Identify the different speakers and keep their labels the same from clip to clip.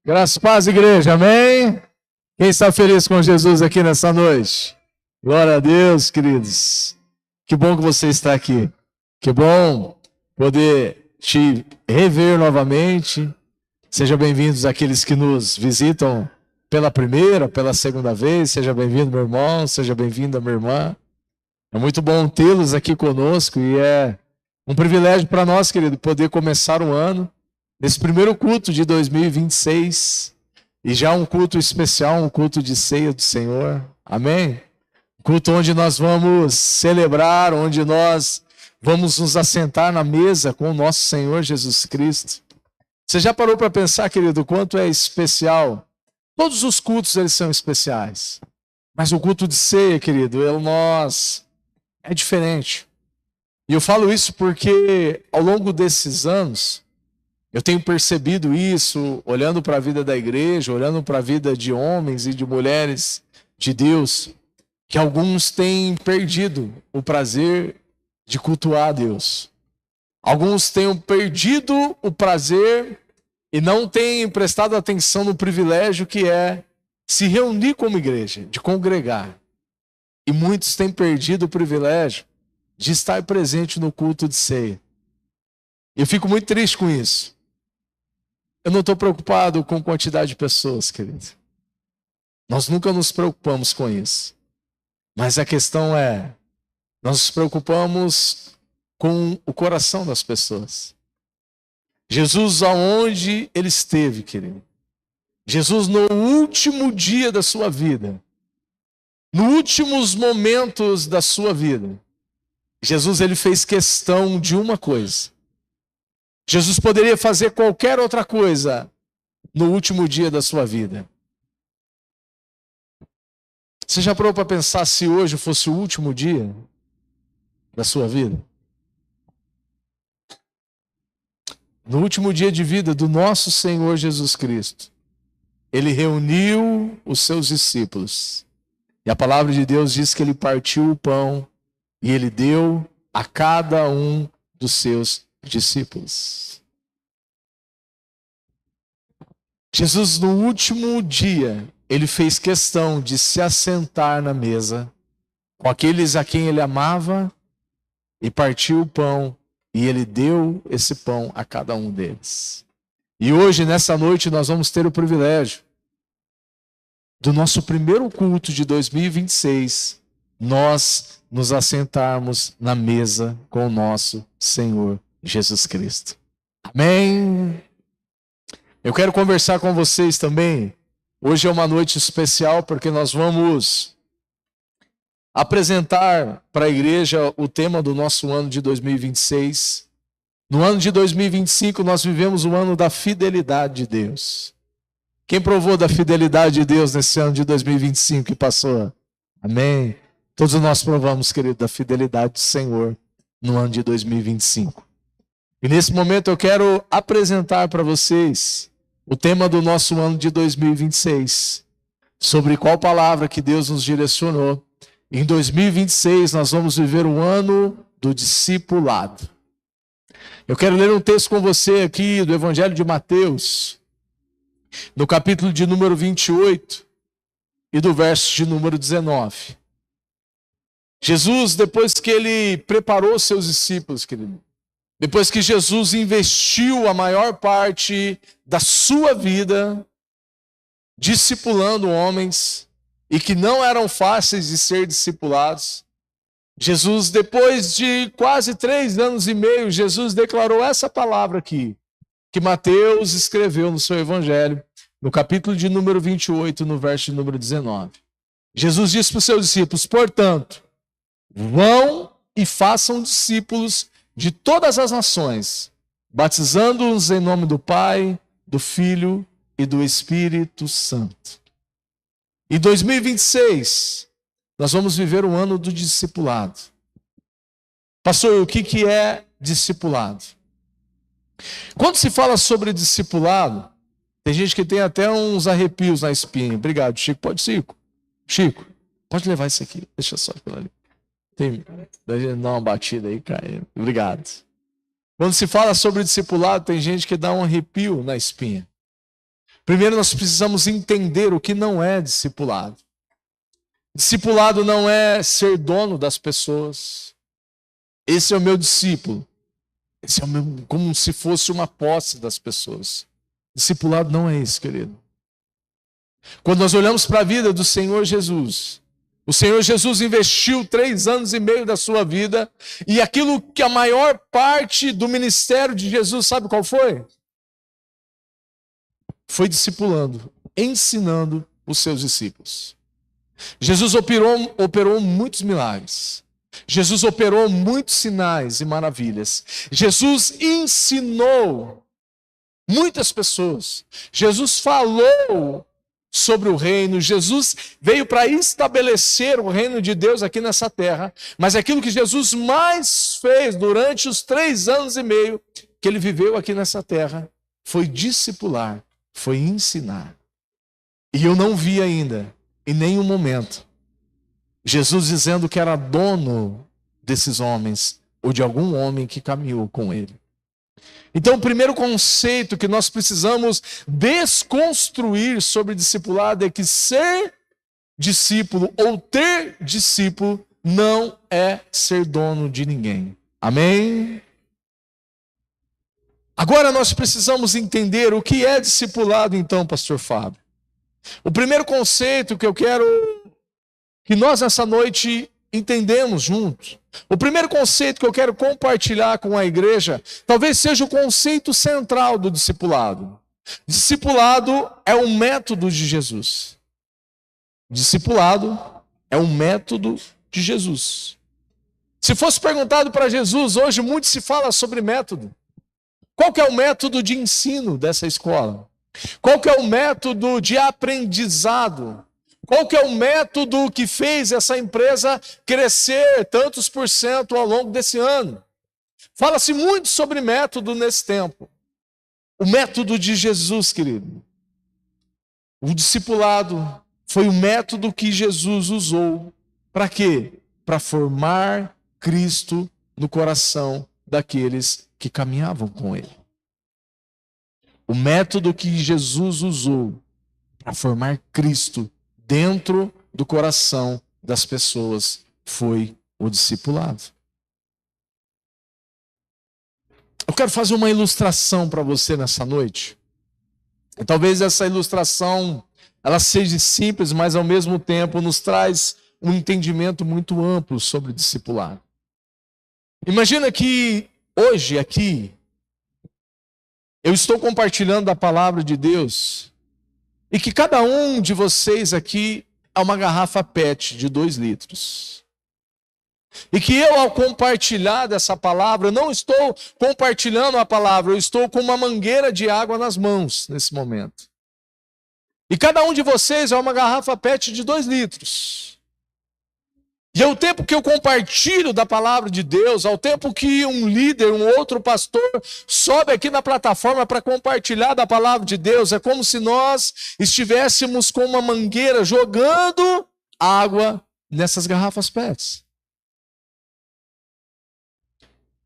Speaker 1: Graças a paz, igreja, amém? Quem está feliz com Jesus aqui nessa noite? Glória a Deus, queridos. Que bom que você está aqui. Que bom poder te rever novamente. Sejam bem-vindos aqueles que nos visitam pela primeira, pela segunda vez. Seja bem-vindo, meu irmão, seja bem-vinda, minha irmã. É muito bom tê-los aqui conosco e é um privilégio para nós, querido, poder começar o ano nesse primeiro culto de 2026 e já um culto especial, um culto de ceia do Senhor. Amém? Culto onde nós vamos celebrar, onde nós vamos nos assentar na mesa com o nosso Senhor Jesus Cristo. Você já parou para pensar, querido, o quanto é especial? Todos os cultos, eles são especiais. Mas o culto de ceia, querido, é diferente. E eu falo isso porque ao longo desses anos, eu tenho percebido isso, olhando para a vida da igreja, olhando para a vida de homens e de mulheres de Deus, que alguns têm perdido o prazer de cultuar a Deus. Alguns têm perdido o prazer e não têm prestado atenção no privilégio que é se reunir como igreja, de congregar. E muitos têm perdido o privilégio de estar presente no culto de ceia. Eu fico muito triste com isso. Eu não estou preocupado com quantidade de pessoas, querido. Nós nunca nos preocupamos com isso. Mas a questão é, nós nos preocupamos com o coração das pessoas. Jesus, aonde ele esteve, querido? Jesus, no último dia da sua vida, nos últimos momentos da sua vida, Jesus, ele fez questão de uma coisa. Jesus poderia fazer qualquer outra coisa no último dia da sua vida. Você já parou para pensar se hoje fosse o último dia da sua vida? No último dia de vida do nosso Senhor Jesus Cristo, ele reuniu os seus discípulos. E a palavra de Deus diz que ele partiu o pão e ele deu a cada um dos seus discípulos. Jesus, no último dia, ele fez questão de se assentar na mesa com aqueles a quem ele amava e partiu o pão e ele deu esse pão a cada um deles. E hoje, nessa noite, nós vamos ter o privilégio do nosso primeiro culto de 2026, nós nos assentarmos na mesa com o nosso Senhor Jesus Cristo. Amém? Eu quero conversar com vocês também. Hoje é uma noite especial porque nós vamos apresentar para a igreja o tema do nosso ano de 2026. No ano de 2025 nós vivemos o ano da fidelidade de Deus. Quem provou da fidelidade de Deus nesse ano de 2025 que passou? Amém? Todos nós provamos, querido, da fidelidade do Senhor no ano de 2025. E nesse momento eu quero apresentar para vocês o tema do nosso ano de 2026. Sobre qual palavra que Deus nos direcionou. Em 2026 nós vamos viver o ano do discipulado. Eu quero ler um texto com você aqui do Evangelho de Mateus, no capítulo de número 28 e do verso de número 19. Jesus, depois que ele preparou seus discípulos, querido, depois que Jesus investiu a maior parte da sua vida discipulando homens e que não eram fáceis de ser discipulados, Jesus, depois de quase 3 anos e meio, Jesus declarou essa palavra aqui, que Mateus escreveu no seu evangelho, no capítulo de número 28, no verso de número 19. Jesus disse para os seus discípulos: portanto, vão e façam discípulos de todas as nações, batizando-os em nome do Pai, do Filho e do Espírito Santo. Em 2026, nós vamos viver o ano do discipulado. Pastor, o que é discipulado? Quando se fala sobre discipulado, tem gente que tem até uns arrepios na espinha. Obrigado, Chico. Pode, Chico? Chico, pode levar isso aqui. Deixa só aquilo ali. Da gente dar uma batida aí, Caio. Obrigado. Quando se fala sobre discipulado, tem gente que dá um arrepio na espinha. Primeiro nós precisamos entender o que não é discipulado. Discipulado não é ser dono das pessoas. Esse é o meu discípulo. Esse é o meu, como se fosse uma posse das pessoas. Discipulado não é isso, querido. Quando nós olhamos para a vida do Senhor Jesus, o Senhor Jesus investiu 3 anos e meio da sua vida, e aquilo que a maior parte do ministério de Jesus, sabe qual foi? Foi discipulando, ensinando os seus discípulos. Jesus operou muitos milagres. Jesus operou muitos sinais e maravilhas. Jesus ensinou muitas pessoas. Jesus falou sobre o reino. Jesus veio para estabelecer o reino de Deus aqui nessa terra. Mas aquilo que Jesus mais fez durante os 3 anos e meio que ele viveu aqui nessa terra foi discipular, foi ensinar. E eu não vi ainda, em nenhum momento, Jesus dizendo que era dono desses homens, ou de algum homem que caminhou com ele. Então, o primeiro conceito que nós precisamos desconstruir sobre discipulado é que ser discípulo ou ter discípulo não é ser dono de ninguém. Amém? Agora nós precisamos entender o que é discipulado, então, pastor Fábio. O primeiro conceito que eu quero que nós nessa noite entendemos juntos. O primeiro conceito que eu quero compartilhar com a igreja, talvez seja o conceito central do discipulado. Discipulado é um método de Jesus. Discipulado é um método de Jesus. Se fosse perguntado para Jesus, hoje muito se fala sobre método. Qual que é o método de ensino dessa escola? Qual que é o método de aprendizado? Qual que é o método que fez essa empresa crescer tantos por cento ao longo desse ano? Fala-se muito sobre método nesse tempo. O método de Jesus, querido. O discipulado foi o método que Jesus usou. Para quê? Para formar Cristo no coração daqueles que caminhavam com ele. O método que Jesus usou para formar Cristo dentro do coração das pessoas foi o discipulado. Eu quero fazer uma ilustração para você nessa noite. E talvez essa ilustração ela seja simples, mas ao mesmo tempo nos traz um entendimento muito amplo sobre discipulado. Imagina que hoje aqui eu estou compartilhando a palavra de Deus e que cada um de vocês aqui é uma garrafa PET de 2 litros. E que eu, ao compartilhar dessa palavra, eu não estou compartilhando a palavra, eu estou com uma mangueira de água nas mãos nesse momento. E cada um de vocês é uma garrafa PET de 2 litros. E ao tempo que eu compartilho da palavra de Deus, ao tempo que um líder, um outro pastor, sobe aqui na plataforma para compartilhar da palavra de Deus, é como se nós estivéssemos com uma mangueira jogando água nessas garrafas PET.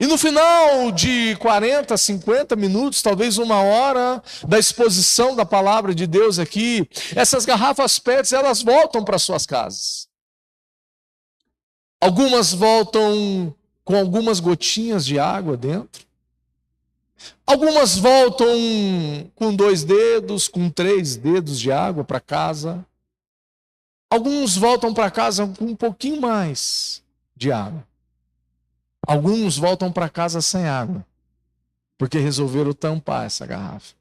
Speaker 1: E no final de 40, 50 minutos, talvez 1 hora da exposição da palavra de Deus aqui, essas garrafas PET, elas voltam para suas casas. Algumas voltam com algumas gotinhas de água dentro. Algumas voltam com 2 dedos, com 3 dedos de água para casa. Alguns voltam para casa com um pouquinho mais de água. Alguns voltam para casa sem água, porque resolveram tampar essa garrafa.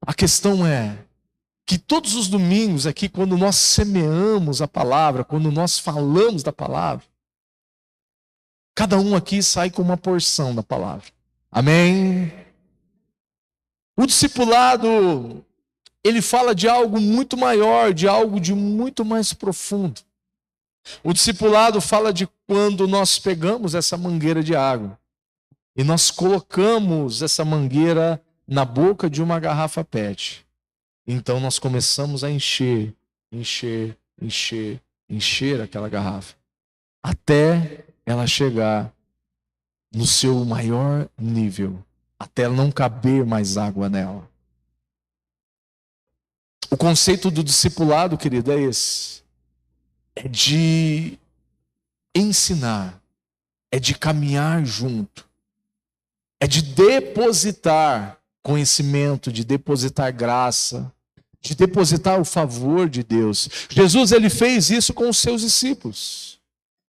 Speaker 1: A questão é que todos os domingos aqui, quando nós semeamos a palavra, quando nós falamos da palavra, cada um aqui sai com uma porção da palavra. Amém? O discipulado, ele fala de algo muito maior, de algo de muito mais profundo. O discipulado fala de quando nós pegamos essa mangueira de água e nós colocamos essa mangueira na boca de uma garrafa PET. Então nós começamos a encher aquela garrafa. até ela chegar no seu maior nível, até não caber mais água nela. O conceito do discipulado, querido, é esse. É de ensinar, é de caminhar junto, é de depositar conhecimento, de depositar graça, de depositar o favor de Deus. Jesus, ele fez isso com os seus discípulos.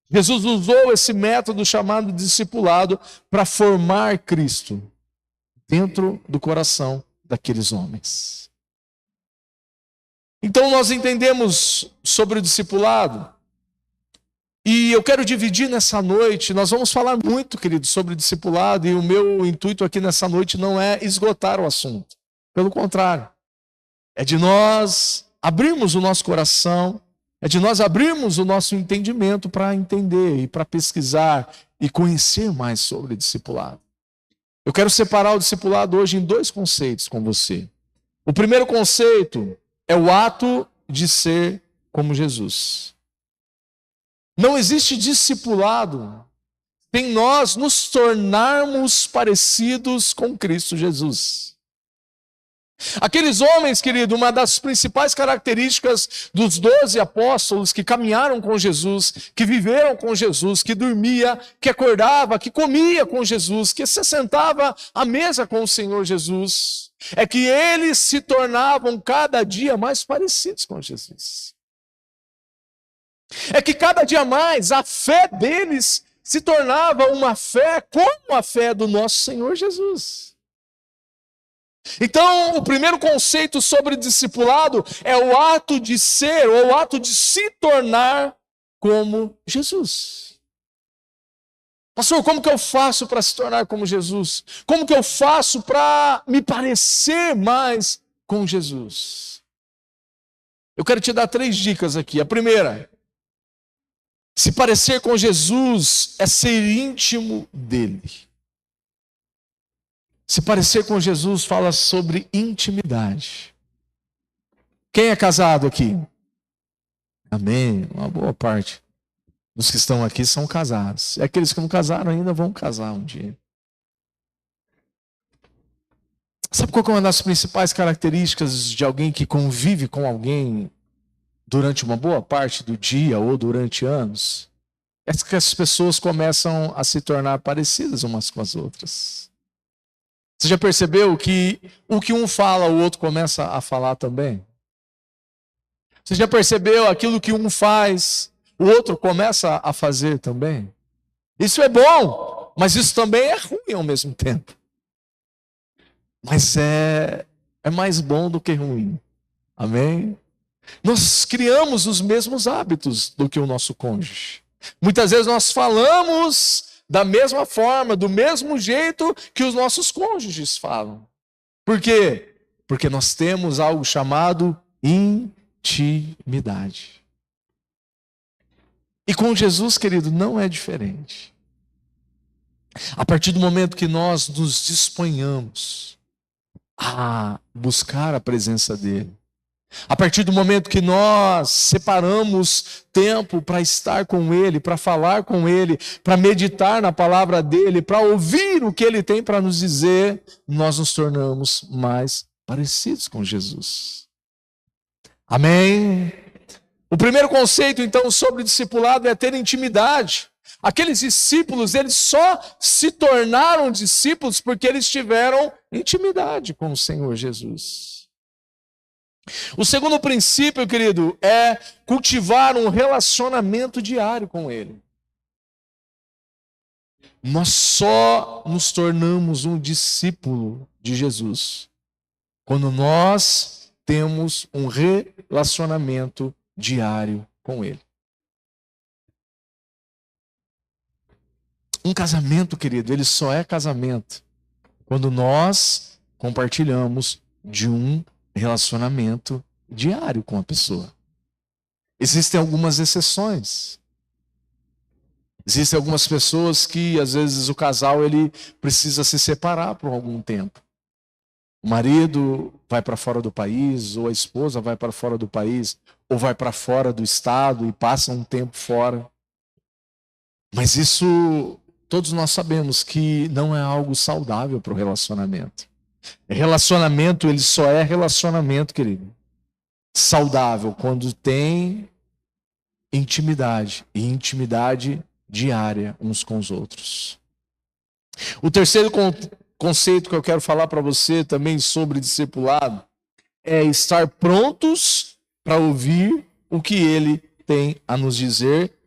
Speaker 1: Jesus usou esse método chamado discipulado para formar Cristo dentro do coração daqueles homens. Então nós entendemos sobre o discipulado, e eu quero dividir nessa noite. Nós vamos falar muito, querido, sobre o discipulado, e o meu intuito aqui nessa noite não é esgotar o assunto. Pelo contrário, é de nós abrirmos o nosso coração, é de nós abrirmos o nosso entendimento para entender e para pesquisar e conhecer mais sobre o discipulado. Eu quero separar o discipulado hoje em 2 conceitos com você. O primeiro conceito é o ato de ser como Jesus. Não existe discipulado sem nós nos tornarmos parecidos com Cristo Jesus. Aqueles homens, querido, uma das principais características dos 12 apóstolos que caminharam com Jesus, que viveram com Jesus, que dormia, que acordava, que comia com Jesus, que se sentava à mesa com o Senhor Jesus, é que eles se tornavam cada dia mais parecidos com Jesus. É que cada dia mais a fé deles se tornava uma fé como a fé do nosso Senhor Jesus. Então, o primeiro conceito sobre discipulado é o ato de ser, ou o ato de se tornar como Jesus. Pastor, como que eu faço para se tornar como Jesus? Como que eu faço para me parecer mais com Jesus? Eu quero te dar 3 dicas aqui. A primeira, se parecer com Jesus é ser íntimo dele. Se parecer com Jesus fala sobre intimidade. Quem é casado aqui? Amém. Uma boa parte dos que estão aqui são casados. E aqueles que não casaram ainda vão casar um dia. Sabe qual é uma das principais características de alguém que convive com alguém durante uma boa parte do dia ou durante anos? É que as pessoas começam a se tornar parecidas umas com as outras. Você já percebeu que o que um fala, o outro começa a falar também? Você já percebeu aquilo que um faz, o outro começa a fazer também? Isso é bom, mas isso também é ruim ao mesmo tempo. Mas é mais bom do que ruim. Amém? Nós criamos os mesmos hábitos do que o nosso cônjuge. Muitas vezes nós falamos da mesma forma, do mesmo jeito que os nossos cônjuges falam. Por quê? Porque nós temos algo chamado intimidade. E com Jesus, querido, não é diferente. A partir do momento que nós nos disponhamos a buscar a presença dele, a partir do momento que nós separamos tempo para estar com ele, para falar com ele, para meditar na palavra dele, para ouvir o que ele tem para nos dizer, nós nos tornamos mais parecidos com Jesus. Amém? O primeiro conceito, então, sobre discipulado é ter intimidade. Aqueles discípulos, eles só se tornaram discípulos porque eles tiveram intimidade com o Senhor Jesus. O segundo princípio, querido, é cultivar um relacionamento diário com ele. Nós só nos tornamos um discípulo de Jesus quando nós temos um relacionamento diário com ele. Um casamento, querido, ele só é casamento quando nós compartilhamos de um relacionamento diário com a pessoa. Existem algumas exceções. Existem algumas pessoas que, às vezes, o casal ele precisa se separar por algum tempo. O marido vai para fora do país, ou a esposa vai para fora do país, ou vai para fora do estado e passa um tempo fora. Mas isso, todos nós sabemos que não é algo saudável para o relacionamento. Relacionamento, ele só é relacionamento, querido, saudável quando tem intimidade, e intimidade diária uns com os outros. O terceiro conceito que eu quero falar para você também sobre discipulado é estar prontos para ouvir o que ele tem a nos dizer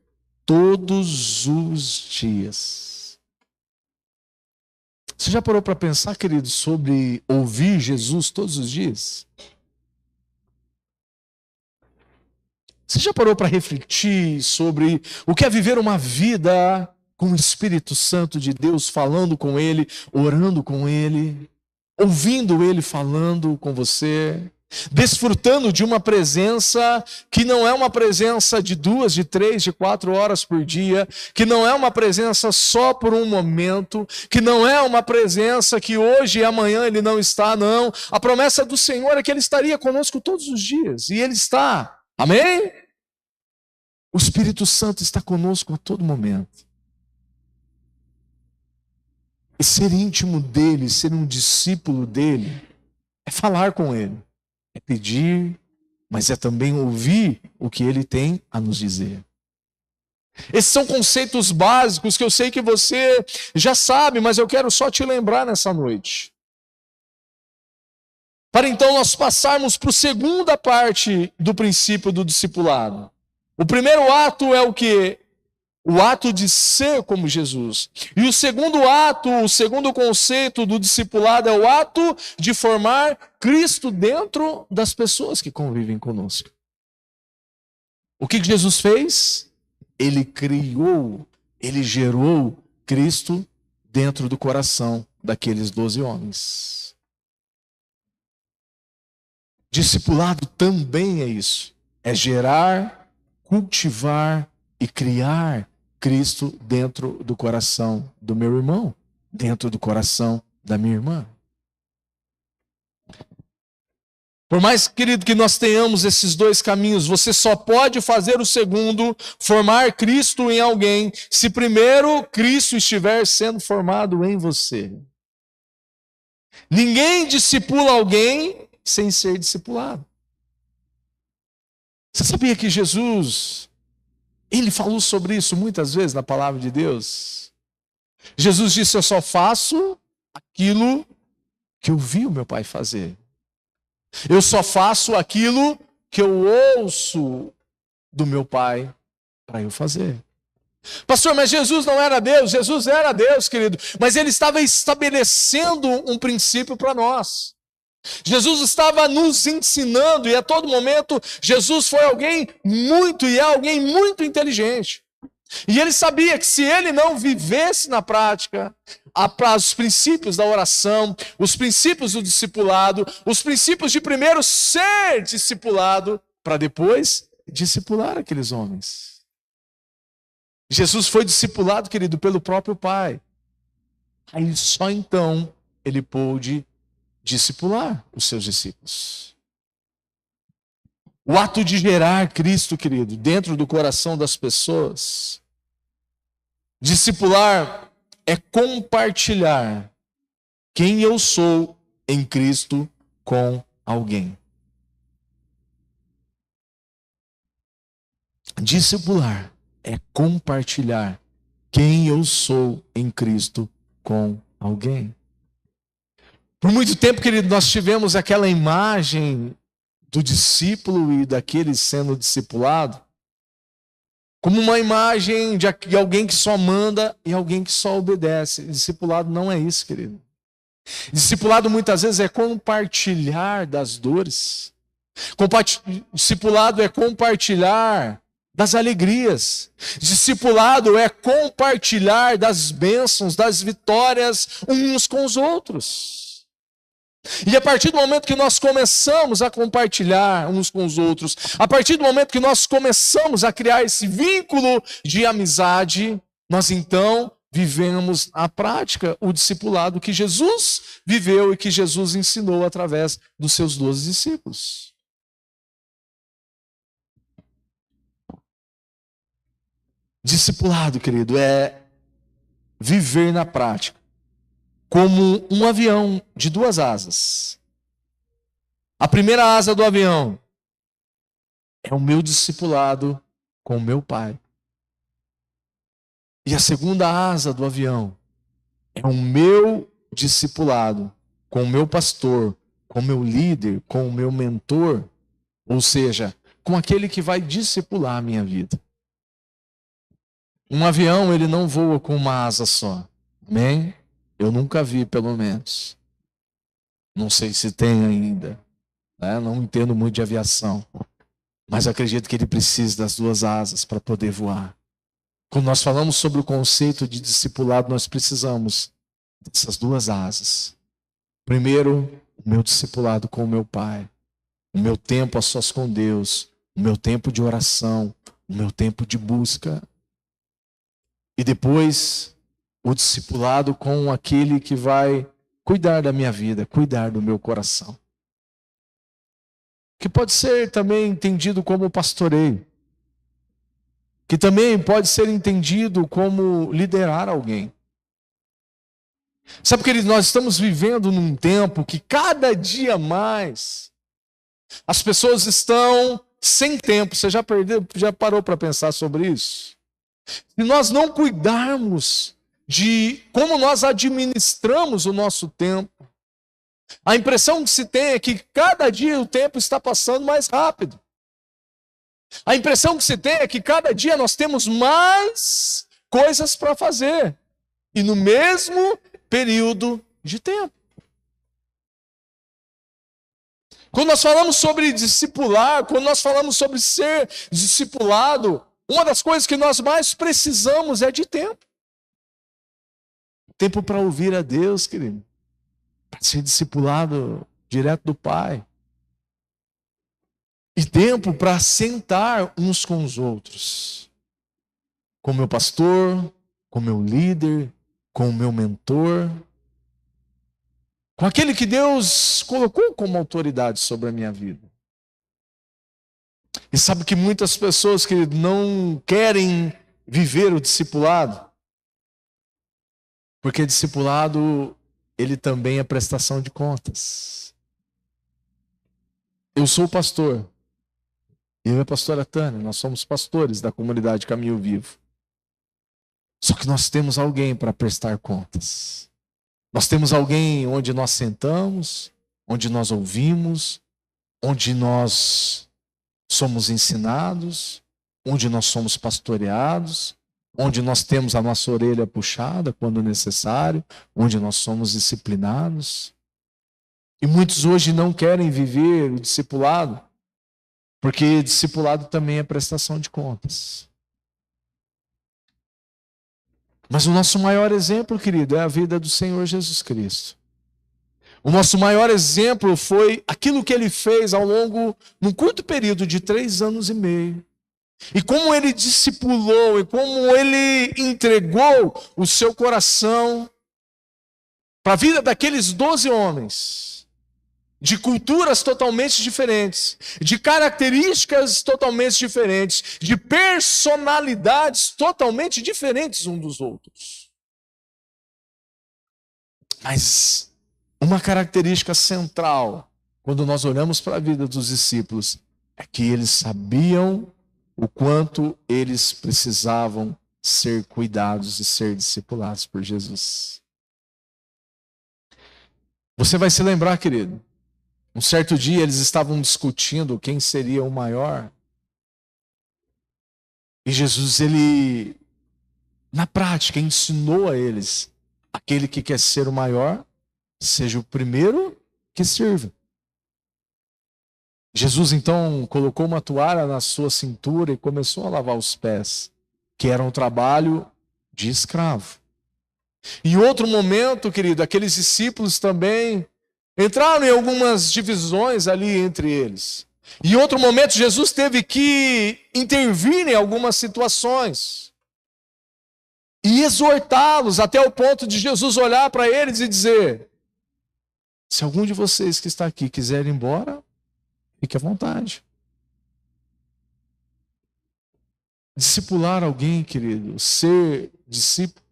Speaker 1: todos os dias. Você já parou para pensar, querido, sobre ouvir Jesus todos os dias? Você já parou para refletir sobre o que é viver uma vida com o Espírito Santo de Deus, falando com Ele, orando com Ele, ouvindo Ele falando com você, desfrutando de uma presença que não é uma presença de 2, de 3, de 4 horas por dia, que não é uma presença só por um momento, que não é uma presença que hoje e amanhã Ele não está, não. A promessa do Senhor é que Ele estaria conosco todos os dias, e Ele está. Amém? O Espírito Santo está conosco a todo momento. E ser íntimo dele, ser um discípulo dele, é falar com ele, é pedir, mas é também ouvir o que ele tem a nos dizer. Esses são conceitos básicos que eu sei que você já sabe, mas eu quero só te lembrar nessa noite. Para então nós passarmos para a segunda parte do princípio do discipulado. O primeiro ato é o quê? O ato de ser como Jesus. E o segundo ato, o segundo conceito do discipulado é o ato de formar Cristo dentro das pessoas que convivem conosco. O que Jesus fez? Ele criou, ele gerou Cristo dentro do coração daqueles 12 homens. Discipulado também é isso. É gerar, cultivar e criar Cristo dentro do coração do meu irmão, dentro do coração da minha irmã. Por mais, querido, que nós tenhamos esses dois caminhos, você só pode fazer o segundo, formar Cristo em alguém, se primeiro Cristo estiver sendo formado em você. Ninguém discipula alguém sem ser discipulado. Você sabia que Jesus, ele falou sobre isso muitas vezes na palavra de Deus? Jesus disse: eu só faço aquilo que eu vi o meu Pai fazer. Eu só faço aquilo que eu ouço do meu Pai para eu fazer. Pastor, mas Jesus não era Deus? Jesus era Deus, querido. Mas ele estava estabelecendo um princípio para nós. Jesus estava nos ensinando, e a todo momento Jesus foi alguém muito, e é alguém muito inteligente. E ele sabia que se ele não vivesse na prática os princípios da oração, os princípios do discipulado, os princípios de primeiro ser discipulado, para depois discipular aqueles homens. Jesus foi discipulado, querido, pelo próprio Pai. Aí só então ele pôde discipular os seus discípulos. O ato de gerar Cristo, querido, dentro do coração das pessoas. Discipular é compartilhar quem eu sou em Cristo com alguém. Discipular é compartilhar quem eu sou em Cristo com alguém. Por muito tempo, querido, nós tivemos aquela imagem do discípulo e daquele sendo discipulado como uma imagem de alguém que só manda e alguém que só obedece. Discipulado não é isso, querido. Discipulado muitas vezes é compartilhar das dores. Discipulado é compartilhar das alegrias. Discipulado é compartilhar das bênçãos, das vitórias uns com os outros. E a partir do momento que nós começamos a compartilhar uns com os outros, a partir do momento que nós começamos a criar esse vínculo de amizade, nós então vivemos na prática o discipulado que Jesus viveu e que Jesus ensinou através dos seus 12 discípulos. Discipulado, querido, é viver na prática como um avião de duas asas. A primeira asa do avião é o meu discipulado com o meu pai. E a segunda asa do avião é o meu discipulado com o meu pastor, com o meu líder, com o meu mentor, ou seja, com aquele que vai discipular a minha vida. Um avião, ele não voa com uma asa só. Amém? Eu nunca vi, pelo menos. Não sei se tem ainda. Né? Não entendo muito de aviação. Mas acredito que ele precisa das duas asas para poder voar. Quando nós falamos sobre o conceito de discipulado, nós precisamos dessas duas asas. Primeiro, o meu discipulado com o meu pai. O meu tempo a sós com Deus. O meu tempo de oração. O meu tempo de busca. E depois, o discipulado com aquele que vai cuidar da minha vida, cuidar do meu coração. Que pode ser também entendido como pastoreio. Que também pode ser entendido como liderar alguém. Sabe, querido, nós estamos vivendo num tempo que cada dia mais as pessoas estão sem tempo. Você já parou para pensar sobre isso? Se nós não cuidarmos de como nós administramos o nosso tempo, a impressão que se tem é que cada dia o tempo está passando mais rápido. A impressão que se tem é que cada dia nós temos mais coisas para fazer. E no mesmo período de tempo. Quando nós falamos sobre discipular, quando nós falamos sobre ser discipulado, uma das coisas que nós mais precisamos é de tempo. Tempo para ouvir a Deus, querido. Para ser discipulado direto do Pai. E tempo para sentar uns com os outros. Com o meu pastor, com o meu líder, com o meu mentor. Com aquele que Deus colocou como autoridade sobre a minha vida. E sabe que muitas pessoas que não querem viver o discipulado, porque discipulado, ele também é prestação de contas. Eu sou pastor, eu e a pastora Tânia, nós somos pastores da comunidade Caminho Vivo. Só que nós temos alguém para prestar contas. Nós temos alguém onde nós sentamos, onde nós ouvimos, onde nós somos ensinados, onde nós somos pastoreados, onde nós temos a nossa orelha puxada quando necessário, onde nós somos disciplinados. E muitos hoje não querem viver o discipulado, porque discipulado também é prestação de contas. Mas o nosso maior exemplo, querido, é a vida do Senhor Jesus Cristo. O nosso maior exemplo foi aquilo que ele fez ao longo, num curto período de 3 anos e meio. E como ele discipulou, e como ele entregou o seu coração para a vida daqueles 12 homens, de culturas totalmente diferentes, de características totalmente diferentes, de personalidades totalmente diferentes uns dos outros. Mas uma característica central, quando nós olhamos para a vida dos discípulos, é que eles sabiam o quanto eles precisavam ser cuidados e ser discipulados por Jesus. Você vai se lembrar, querido, um certo dia eles estavam discutindo quem seria o maior. E Jesus, ele, na prática, ensinou a eles: aquele que quer ser o maior, seja o primeiro que sirva. Jesus, então, colocou uma toalha na sua cintura e começou a lavar os pés, que era um trabalho de escravo. Em outro momento, querido, aqueles discípulos também entraram em algumas divisões ali entre eles. Em outro momento, Jesus teve que intervir em algumas situações e exortá-los até o ponto de Jesus olhar para eles e dizer: se algum de vocês que está aqui quiser ir embora, fique à vontade. Discipular alguém, querido, ser discípulo,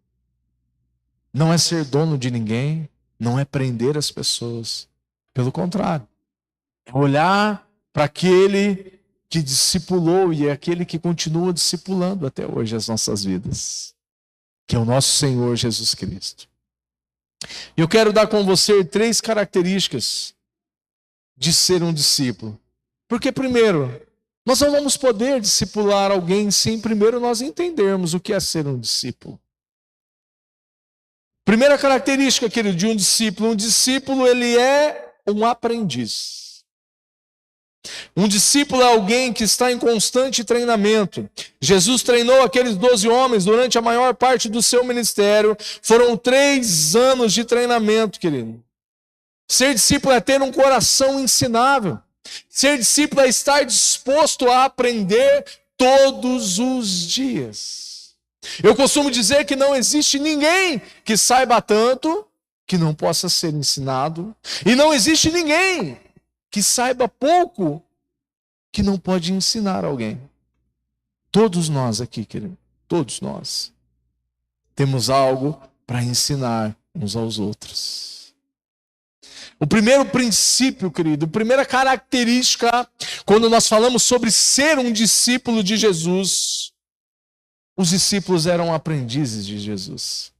Speaker 1: não é ser dono de ninguém, não é prender as pessoas. Pelo contrário, é olhar para aquele que discipulou e é aquele que continua discipulando até hoje as nossas vidas, que é o nosso Senhor Jesus Cristo. Eu quero dar com você 3 características de ser um discípulo. Porque, primeiro, nós não vamos poder discipular alguém sem primeiro nós entendermos o que é ser um discípulo. Primeira característica, querido, de um discípulo ele é um aprendiz. Um discípulo é alguém que está em constante treinamento. Jesus treinou aqueles 12 homens durante a maior parte do seu ministério. Foram 3 anos de treinamento, querido. Ser discípulo é ter um coração ensinável. Ser discípulo é estar disposto a aprender todos os dias. Eu costumo dizer que não existe ninguém que saiba tanto que não possa ser ensinado. E não existe ninguém que saiba pouco que não pode ensinar alguém. Todos nós aqui, querido, todos nós temos algo para ensinar uns aos outros. O primeiro princípio, querido, a primeira característica, quando nós falamos sobre ser um discípulo de Jesus, os discípulos eram aprendizes de Jesus.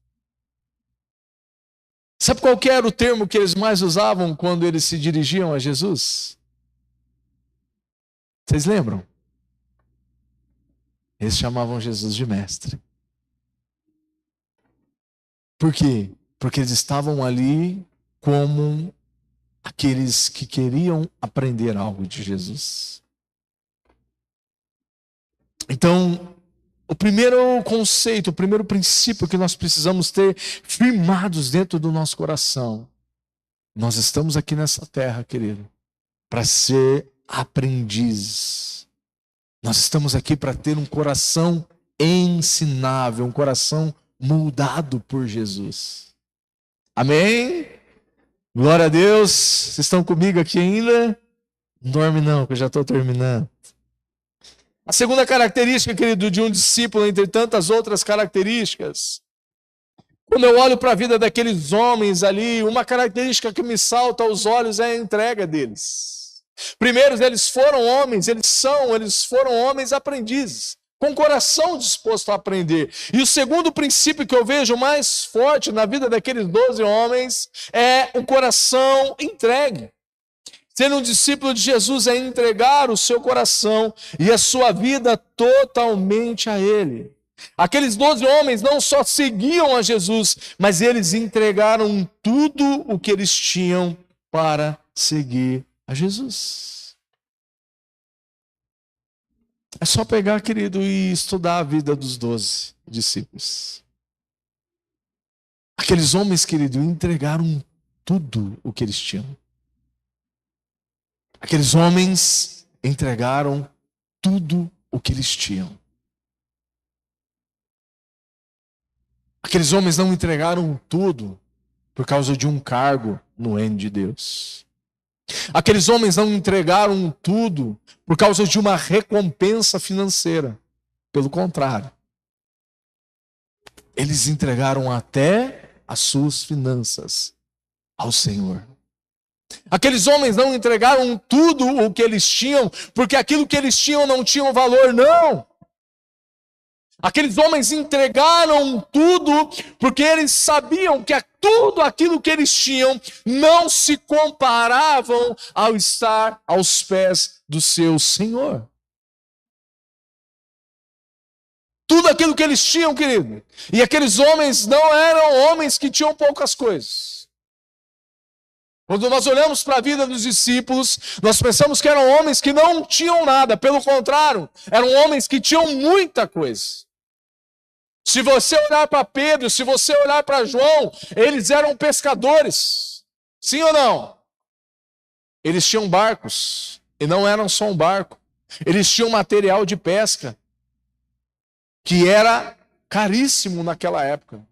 Speaker 1: Sabe qual que era o termo que eles mais usavam quando eles se dirigiam a Jesus? Vocês lembram? Eles chamavam Jesus de mestre. Por quê? Porque eles estavam ali como aqueles que queriam aprender algo de Jesus. Então, o primeiro conceito, o primeiro princípio que nós precisamos ter firmados dentro do nosso coração. Nós estamos aqui nessa terra, querido, para ser aprendizes. Nós estamos aqui para ter um coração ensinável, um coração moldado por Jesus. Amém? Glória a Deus. Vocês estão comigo aqui ainda? Não dorme não, que eu já estou terminando. A segunda característica, querido, de um discípulo, entre tantas outras características, quando eu olho para a vida daqueles homens ali, uma característica que me salta aos olhos é a entrega deles. Primeiro, eles foram homens, eles foram homens aprendizes, com coração disposto a aprender. E o segundo princípio que eu vejo mais forte na vida daqueles 12 homens é o coração entregue. Ser um discípulo de Jesus é entregar o seu coração e a sua vida totalmente a Ele. Aqueles 12 homens não só seguiam a Jesus, mas eles entregaram tudo o que eles tinham para seguir a Jesus. É só pegar, querido, e estudar a vida dos 12 discípulos. Aqueles homens, querido, entregaram tudo o que eles tinham. Aqueles homens entregaram tudo o que eles tinham. Aqueles homens não entregaram tudo por causa de um cargo no reino de Deus. Aqueles homens não entregaram tudo por causa de uma recompensa financeira. Pelo contrário, eles entregaram até as suas finanças ao Senhor. Aqueles homens não entregaram tudo o que eles tinham, porque aquilo que eles tinham não tinha valor, não. Aqueles homens entregaram tudo, porque eles sabiam que tudo aquilo que eles tinham não se comparavam ao estar aos pés do seu Senhor. Tudo aquilo que eles tinham, querido. E aqueles homens não eram homens que tinham poucas coisas. Quando nós olhamos para a vida dos discípulos, nós pensamos que eram homens que não tinham nada. Pelo contrário, eram homens que tinham muita coisa. Se você olhar para Pedro, se você olhar para João, eles eram pescadores. Sim ou não? Eles tinham barcos. E não eram só um barco. Eles tinham material de pesca, que era caríssimo naquela época.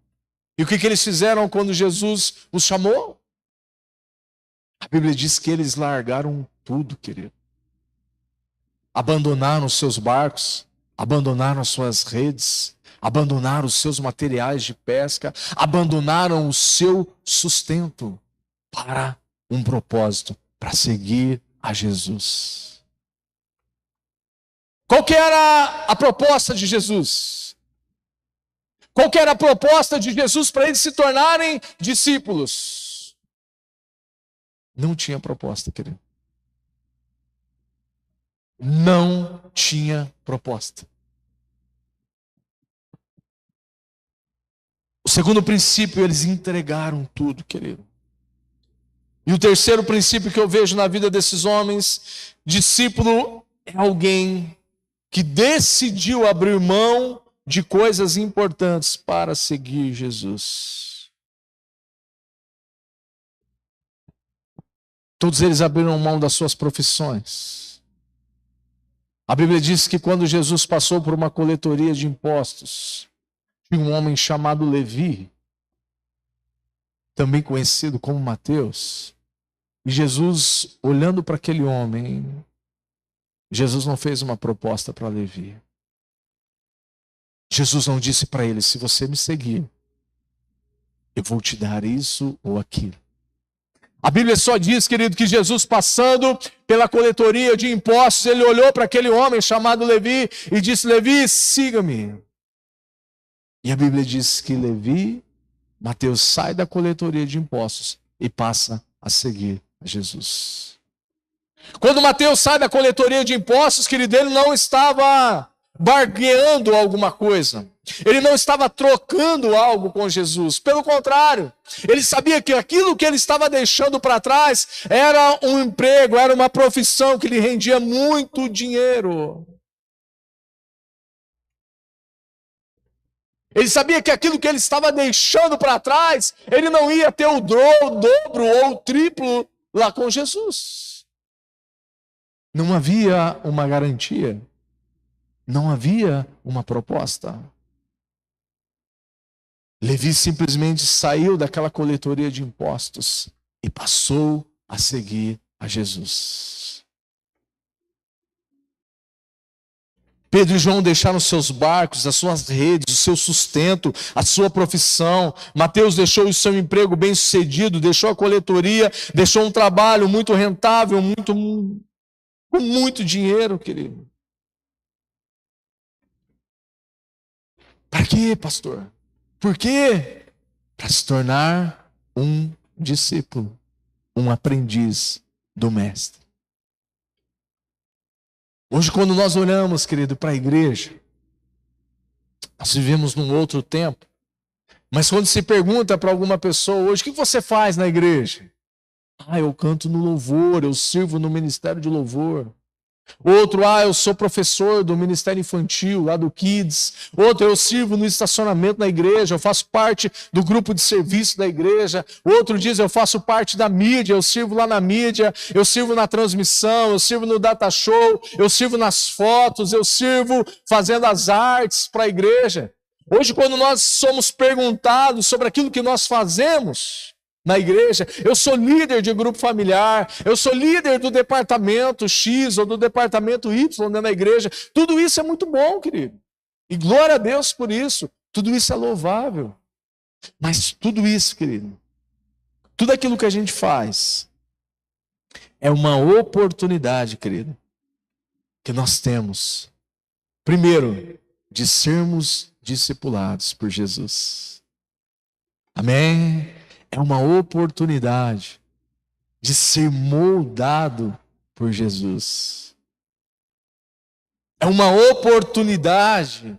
Speaker 1: E o que eles fizeram quando Jesus os chamou? A Bíblia diz que eles largaram tudo, querido. Abandonaram os seus barcos abandonaram as suas redes, abandonaram os seus materiais de pesca, abandonaram o seu sustento para um propósito, para seguir a Jesus. Qual que era a proposta de Jesus? Qual que era a proposta de Jesus para eles se tornarem discípulos? Não tinha proposta, querido. Não tinha proposta. O segundo princípio, eles entregaram tudo, querido. E o terceiro princípio que eu vejo na vida desses homens, discípulo é alguém que decidiu abrir mão de coisas importantes para seguir Jesus. Todos eles abriram mão das suas profissões. A Bíblia diz que quando Jesus passou por uma coletoria de impostos, tinha um homem chamado Levi, também conhecido como Mateus. E Jesus, olhando para aquele homem, Jesus não fez uma proposta para Levi. Jesus não disse para ele: se você me seguir, eu vou te dar isso ou aquilo. A Bíblia só diz, querido, que Jesus, passando pela coletoria de impostos, ele olhou para aquele homem chamado Levi e disse: Levi, siga-me. E a Bíblia diz que Levi, Mateus, sai da coletoria de impostos e passa a seguir a Jesus. Quando Mateus sai da coletoria de impostos, querido, ele não estava barganhando alguma coisa. Ele não estava trocando algo com Jesus. Pelo contrário, ele sabia que aquilo que ele estava deixando para trás era um emprego, era uma profissão que lhe rendia muito dinheiro. Ele sabia que aquilo que ele estava deixando para trás, ele não ia ter o dobro ou o triplo lá com Jesus. Não havia uma garantia. Não havia uma proposta. Levi simplesmente saiu daquela coletoria de impostos e passou a seguir a Jesus. Pedro e João deixaram seus barcos, as suas redes, o seu sustento, a sua profissão. Mateus deixou o seu emprego bem-sucedido, deixou a coletoria, deixou um trabalho muito rentável, com muito dinheiro, querido. Para quê, pastor? Por quê? Para se tornar um discípulo, um aprendiz do mestre. Hoje, quando nós olhamos, querido, para a igreja, nós vivemos num outro tempo, mas quando se pergunta para alguma pessoa hoje: o que você faz na igreja? Eu canto no louvor, eu sirvo no ministério de louvor. Outro: eu sou professor do ministério infantil, lá do Kids. Outro: eu sirvo no estacionamento da igreja, eu faço parte do grupo de serviço da igreja. Outro diz: eu faço parte da mídia, eu sirvo lá na mídia, eu sirvo na transmissão, eu sirvo no data show, eu sirvo nas fotos, eu sirvo fazendo as artes para a igreja. Hoje, quando nós somos perguntados sobre aquilo que nós fazemos na igreja, eu sou líder de grupo familiar, eu sou líder do departamento X ou do departamento Y na igreja. Tudo isso é muito bom, querido. E glória a Deus por isso. Tudo isso é louvável. Mas tudo isso, querido, tudo aquilo que a gente faz é uma oportunidade, querido, que nós temos, primeiro, de sermos discipulados por Jesus. Amém? É uma oportunidade de ser moldado por Jesus. É uma oportunidade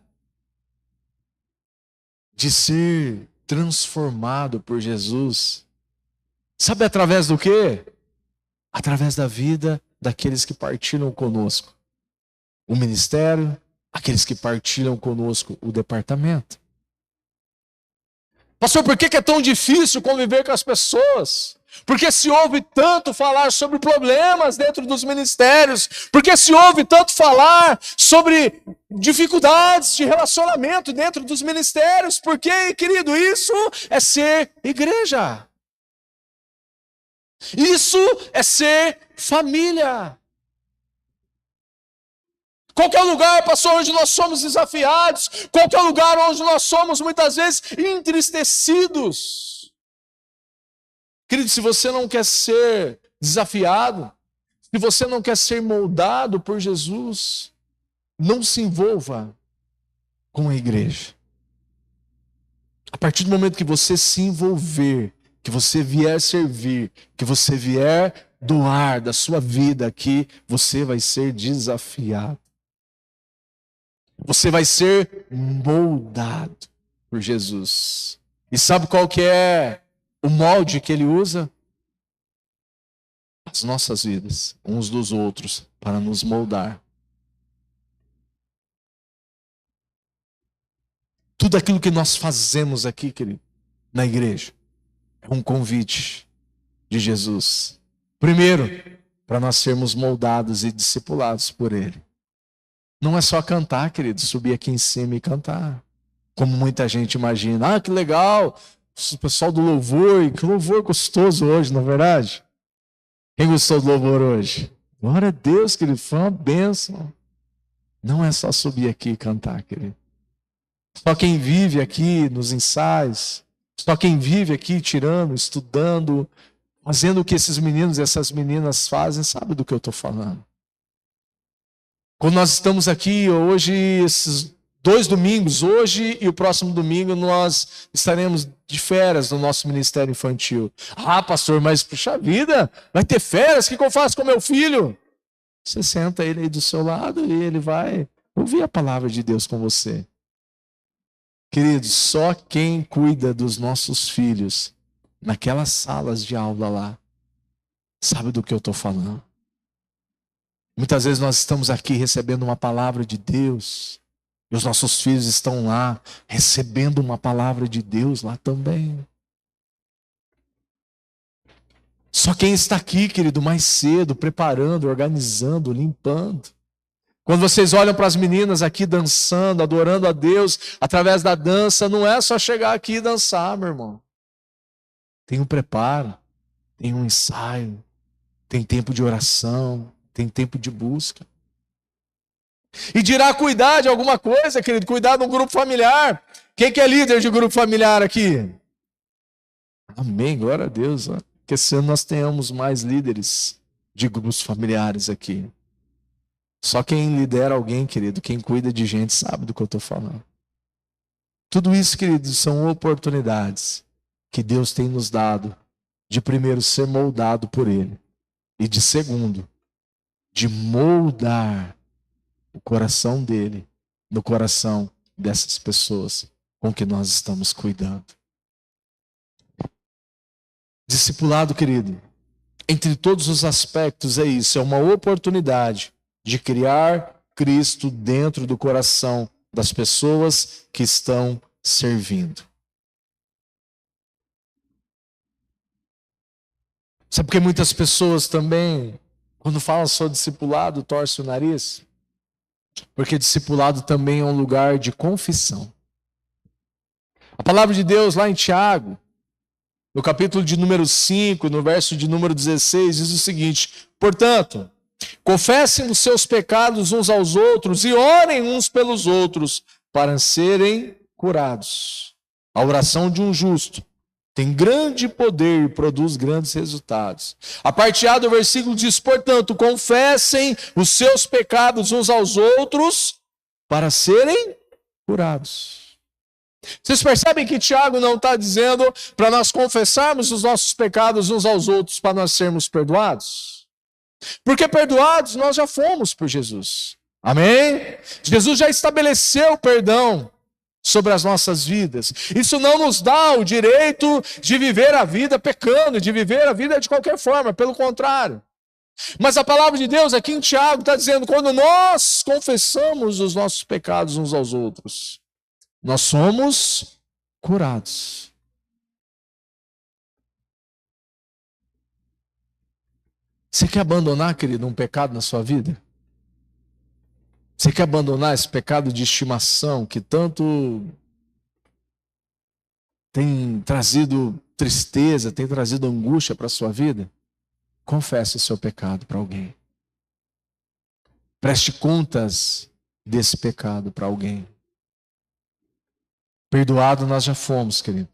Speaker 1: de ser transformado por Jesus. Sabe através do quê? Através da vida daqueles que partilham conosco o ministério, aqueles que partilham conosco o departamento. Pastor, por que é tão difícil conviver com as pessoas? Porque se ouve tanto falar sobre problemas dentro dos ministérios? Porque se ouve tanto falar sobre dificuldades de relacionamento dentro dos ministérios? Porque, querido, isso é ser igreja. Isso é ser família. Qual que é o lugar, pastor, onde nós somos desafiados? Qual que é o lugar onde nós somos, muitas vezes, entristecidos? Querido, se você não quer ser desafiado, se você não quer ser moldado por Jesus, não se envolva com a igreja. A partir do momento que você se envolver, que você vier servir, que você vier doar da sua vida aqui, você vai ser desafiado. Você vai ser moldado por Jesus. E sabe qual que é o molde que ele usa? As nossas vidas, uns dos outros, para nos moldar. Tudo aquilo que nós fazemos aqui, querido, na igreja, é um convite de Jesus. Primeiro, para nós sermos moldados e discipulados por Ele. Não é só cantar, querido, subir aqui em cima e cantar. Como muita gente imagina. Ah, que legal, o pessoal do louvor, que louvor gostoso hoje, não é verdade? Quem gostou do louvor hoje? Glória a Deus, querido, foi uma bênção. Não é só subir aqui e cantar, querido. Só quem vive aqui nos ensaios, só quem vive aqui tirando, estudando, fazendo o que esses meninos e essas meninas fazem, sabe do que eu estou falando. Quando nós estamos aqui hoje, esses 2 domingos, hoje e o próximo domingo, nós estaremos de férias no nosso ministério infantil. Ah, pastor, mas puxa vida, vai ter férias? O que eu faço com meu filho? Você senta ele aí do seu lado e ele vai ouvir a palavra de Deus com você. Queridos, só quem cuida dos nossos filhos naquelas salas de aula lá sabe do que eu estou falando. Muitas vezes nós estamos aqui recebendo uma palavra de Deus e os nossos filhos estão lá recebendo uma palavra de Deus lá também. Só quem está aqui, querido, mais cedo, preparando, organizando, limpando. Quando vocês olham para as meninas aqui dançando, adorando a Deus através da dança, não é só chegar aqui e dançar, meu irmão. Tem um preparo, tem um ensaio, tem tempo de oração, tem tempo de busca. E dirá cuidar de alguma coisa, querido, cuidar de um grupo familiar. Quem que é líder de grupo familiar aqui? Amém, glória a Deus. Ó. Que esse ano nós tenhamos mais líderes de grupos familiares aqui. Só quem lidera alguém, querido, quem cuida de gente, sabe do que eu estou falando. Tudo isso, querido, são oportunidades que Deus tem nos dado de primeiro ser moldado por Ele e de segundo, de moldar o coração dele no coração dessas pessoas com que nós estamos cuidando. Discipulado, querido, entre todos os aspectos é isso, é uma oportunidade de criar Cristo dentro do coração das pessoas que estão servindo. Sabe por que muitas pessoas também, quando falam sobre discipulado, torcem o nariz? Porque discipulado também é um lugar de confissão. A palavra de Deus lá em Tiago, no capítulo de número 5, no verso de número 16, diz o seguinte: portanto, confessem os seus pecados uns aos outros e orem uns pelos outros para serem curados. A oração de um justo tem grande poder e produz grandes resultados. A parte A do versículo diz, portanto, confessem os seus pecados uns aos outros para serem curados. Vocês percebem que Tiago não está dizendo para nós confessarmos os nossos pecados uns aos outros para nós sermos perdoados? Porque perdoados nós já fomos por Jesus. Amém? Jesus já estabeleceu o perdão sobre as nossas vidas. Isso não nos dá o direito de viver a vida pecando, de viver a vida de qualquer forma, pelo contrário. Mas a palavra de Deus aqui em Tiago está dizendo, quando nós confessamos os nossos pecados uns aos outros, nós somos curados. Você quer abandonar, querido, um pecado na sua vida? Você quer abandonar esse pecado de estimação que tanto tem trazido tristeza, tem trazido angústia para a sua vida? Confesse o seu pecado para alguém. Preste contas desse pecado para alguém. Perdoado nós já fomos, querido.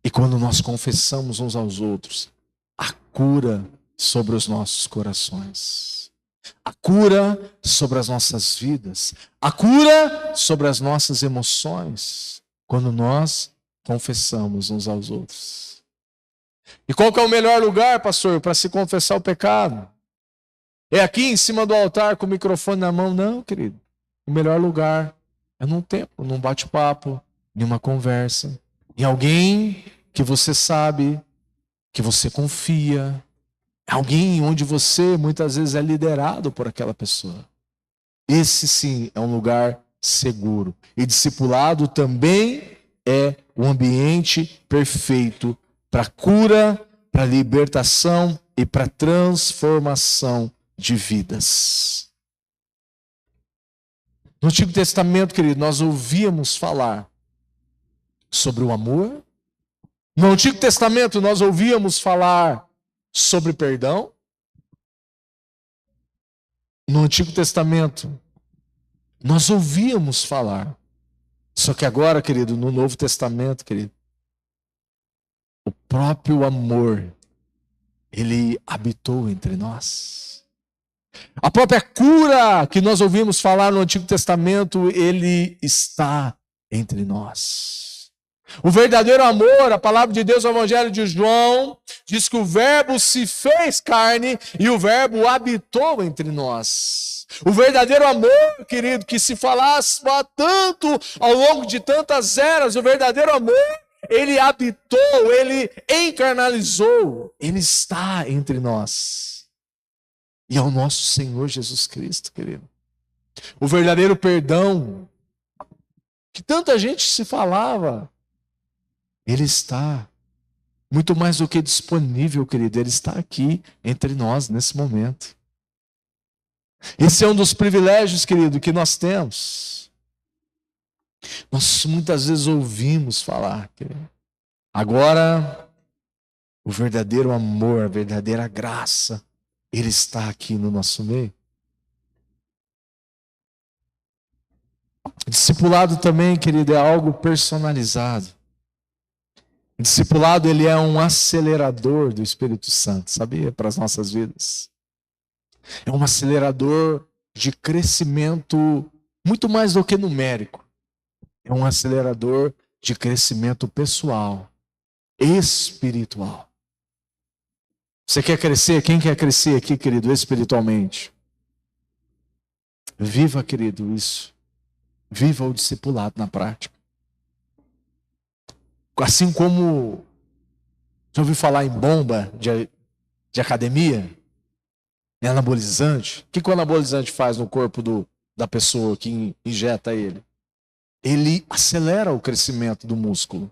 Speaker 1: E quando nós confessamos uns aos outros, a cura sobre os nossos corações, a cura sobre as nossas vidas, a cura sobre as nossas emoções, quando nós confessamos uns aos outros. E qual que é o melhor lugar, pastor, para se confessar o pecado? É aqui em cima do altar com o microfone na mão? Não, querido. O melhor lugar é num tempo, num bate-papo, em uma conversa, em alguém que você sabe, que você confia, alguém onde você muitas vezes é liderado por aquela pessoa. Esse sim é um lugar seguro. E discipulado também é o ambiente perfeito para cura, para libertação e para transformação de vidas. No Antigo Testamento, querido, nós ouvíamos falar sobre o amor. No Antigo Testamento, nós ouvíamos falar sobre perdão. No Antigo Testamento, nós ouvíamos falar. Só que agora, querido, no Novo Testamento, querido, o próprio amor, ele habitou entre nós. A própria cura que nós ouvimos falar no Antigo Testamento, ele está entre nós. O verdadeiro amor, a palavra de Deus, o Evangelho de João, diz que o Verbo se fez carne e o Verbo habitou entre nós. O verdadeiro amor, querido, que se falasse tanto ao longo de tantas eras, o verdadeiro amor, ele habitou, ele encarnalizou, ele está entre nós. E é o nosso Senhor Jesus Cristo, querido. O verdadeiro perdão, que tanta gente se falava, ele está muito mais do que disponível, querido. Ele está aqui entre nós nesse momento. Esse é um dos privilégios, querido, que nós temos. Nós muitas vezes ouvimos falar, querido. Agora, o verdadeiro amor, a verdadeira graça, ele está aqui no nosso meio. Discipulado também, querido, é algo personalizado. O discipulado, ele é um acelerador do Espírito Santo, sabia? Para as nossas vidas. É um acelerador de crescimento muito mais do que numérico. É um acelerador de crescimento pessoal, espiritual. Você quer crescer? Quem quer crescer aqui, querido, espiritualmente? Viva, querido, isso. Viva o discipulado na prática. Assim como, já ouviu falar em bomba de academia? É anabolizante. O que o anabolizante faz no corpo da pessoa que injeta ele? Ele acelera o crescimento do músculo.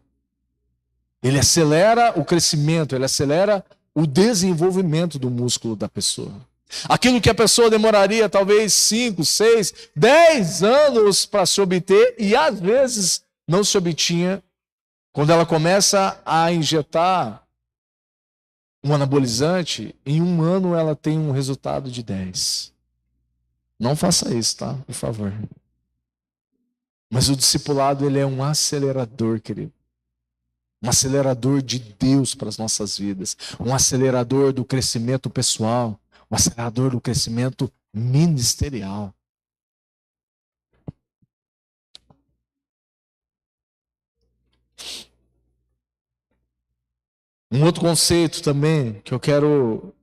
Speaker 1: Ele acelera o crescimento, ele acelera o desenvolvimento do músculo da pessoa. Aquilo que a pessoa demoraria talvez 5, 6, 10 anos para se obter, e às vezes não se obtinha, quando ela começa a injetar um anabolizante, em 1 ano ela tem um resultado de 10. Não faça isso, tá? Por favor. Mas o discipulado, ele é um acelerador, querido. Um acelerador de Deus para as nossas vidas. Um acelerador do crescimento pessoal. Um acelerador do crescimento ministerial. Um outro conceito também que eu quero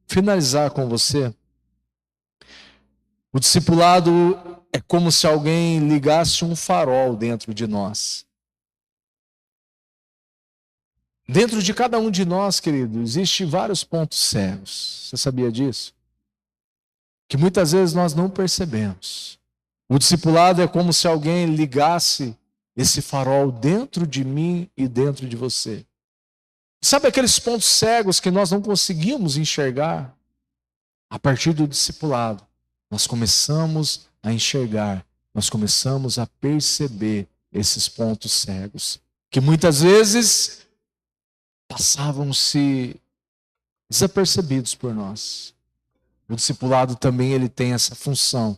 Speaker 1: finalizar com você. O discipulado é como se alguém ligasse um farol dentro de nós. Dentro de cada um de nós, querido, existem vários pontos cegos. Você sabia disso? Que muitas vezes nós não percebemos. O discipulado é como se alguém ligasse esse farol dentro de mim e dentro de você. Sabe aqueles pontos cegos que nós não conseguimos enxergar? A partir do discipulado, nós começamos a enxergar, nós começamos a perceber esses pontos cegos, que muitas vezes passavam-se desapercebidos por nós. O discipulado também ele tem essa função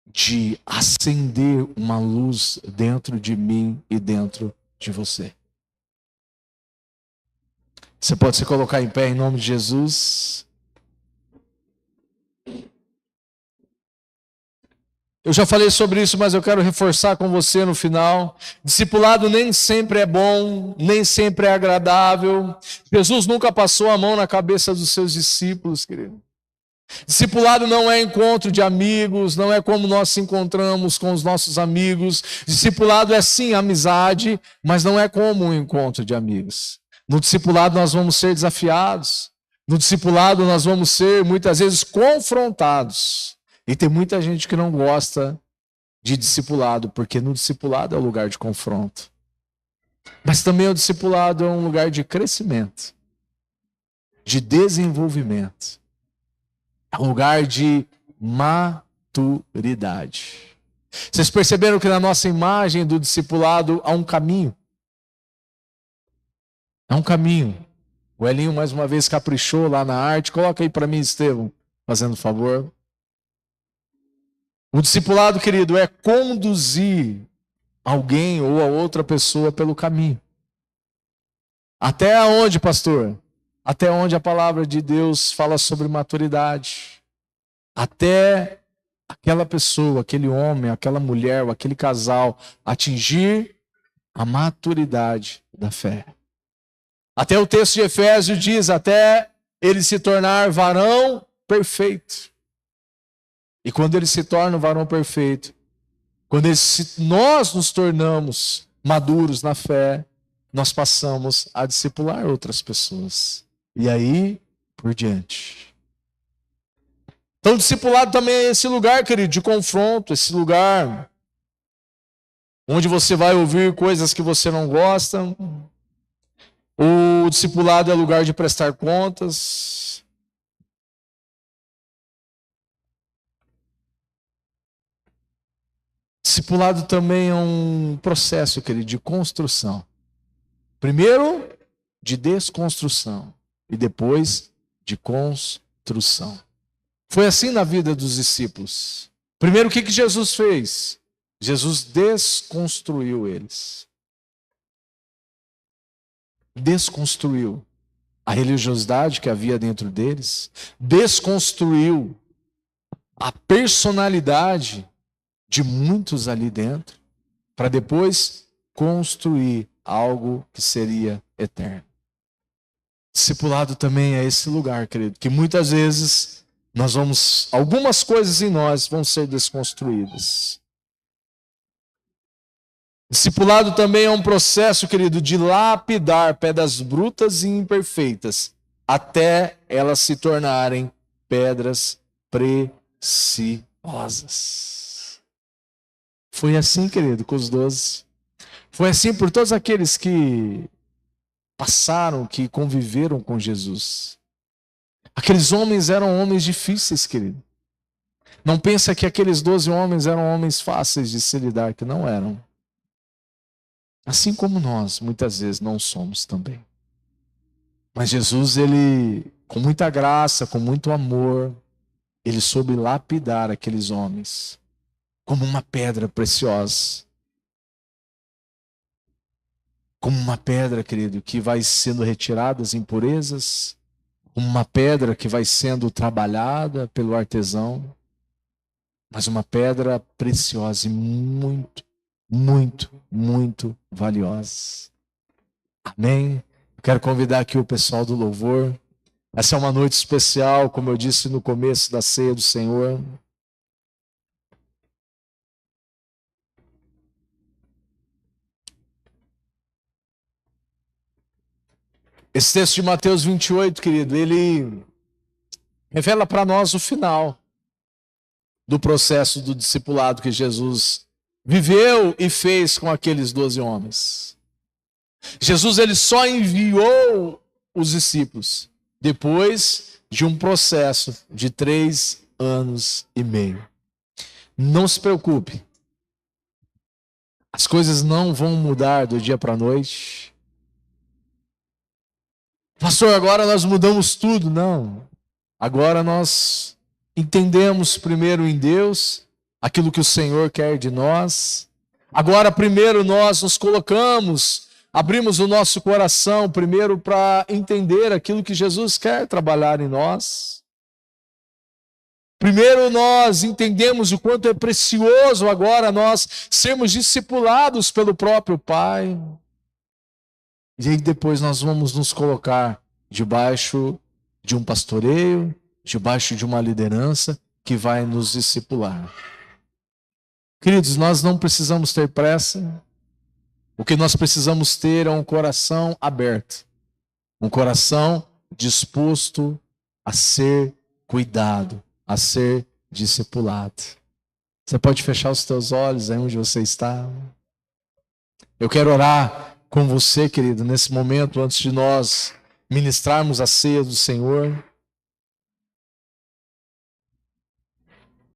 Speaker 1: de acender uma luz dentro de mim e dentro de você. Você pode se colocar em pé em nome de Jesus. Eu já falei sobre isso, mas eu quero reforçar com você no final. Discipulado nem sempre é bom, nem sempre é agradável. Jesus nunca passou a mão na cabeça dos seus discípulos, querido. Discipulado não é encontro de amigos, não é como nós se encontramos com os nossos amigos. Discipulado é sim amizade, mas não é como um encontro de amigos. No discipulado nós vamos ser desafiados. No discipulado nós vamos ser muitas vezes confrontados. E tem muita gente que não gosta de discipulado, porque no discipulado é o lugar de confronto. Mas também o discipulado é um lugar de crescimento, de desenvolvimento. É um lugar de maturidade. Vocês perceberam que na nossa imagem do discipulado há um caminho? É um caminho. O Elinho mais uma vez caprichou lá na arte. Coloca aí para mim, Estevão, fazendo favor. O discipulado, querido, é conduzir alguém ou a outra pessoa pelo caminho. Até onde, pastor? Até onde a palavra de Deus fala sobre maturidade. Até aquela pessoa, aquele homem, aquela mulher, ou aquele casal atingir a maturidade da fé. Até o texto de Efésios diz, até ele se tornar varão perfeito. E quando ele se torna um varão perfeito, quando nós nos tornamos maduros na fé, nós passamos a discipular outras pessoas. E aí, por diante. Então, o discipulado também é esse lugar, querido, de confronto, esse lugar onde você vai ouvir coisas que você não gosta. O discipulado é lugar de prestar contas. Discipulado também é um processo, querido, de construção. Primeiro, de desconstrução. E depois, de construção. Foi assim na vida dos discípulos. Primeiro, o que Jesus fez? Jesus desconstruiu eles. Desconstruiu a religiosidade que havia dentro deles. Desconstruiu a personalidade de muitos ali dentro, para depois construir algo que seria eterno. Discipulado também é esse lugar, querido, que muitas vezes algumas coisas em nós vão ser desconstruídas. Discipulado também é um processo, querido, de lapidar pedras brutas e imperfeitas, até elas se tornarem pedras preciosas. Foi assim, querido, com os 12. Foi assim por todos aqueles que passaram, que conviveram com Jesus. Aqueles homens eram homens difíceis, querido. Não pensa que aqueles 12 homens eram homens fáceis de se lidar, que não eram. Assim como nós, muitas vezes, não somos também. Mas Jesus, ele, com muita graça, com muito amor, ele soube lapidar aqueles homens como uma pedra preciosa. Como uma pedra, querido, que vai sendo retirada as impurezas, como uma pedra que vai sendo trabalhada pelo artesão, mas uma pedra preciosa e muito, muito, muito valiosa. Amém? Quero convidar aqui o pessoal do louvor. Essa é uma noite especial, como eu disse no começo da ceia do Senhor. Esse texto de Mateus 28, querido, ele revela para nós o final do processo do discipulado que Jesus viveu e fez com aqueles 12 homens. Jesus, ele só enviou os discípulos depois de um processo de 3 anos e meio. Não se preocupe. As coisas não vão mudar do dia para a noite. Pastor, agora nós mudamos tudo. Não. Agora nós entendemos primeiro em Deus aquilo que o Senhor quer de nós. Agora, primeiro nós nos colocamos, abrimos o nosso coração primeiro para entender aquilo que Jesus quer trabalhar em nós. Primeiro nós entendemos o quanto é precioso agora nós sermos discipulados pelo próprio Pai. E aí depois nós vamos nos colocar debaixo de um pastoreio, debaixo de uma liderança que vai nos discipular. Queridos, nós não precisamos ter pressa. O que nós precisamos ter é um coração aberto. Um coração disposto a ser cuidado, a ser discipulado. Você pode fechar os teus olhos aí onde você está. Eu quero orar com você, querido, nesse momento, antes de nós ministrarmos a ceia do Senhor.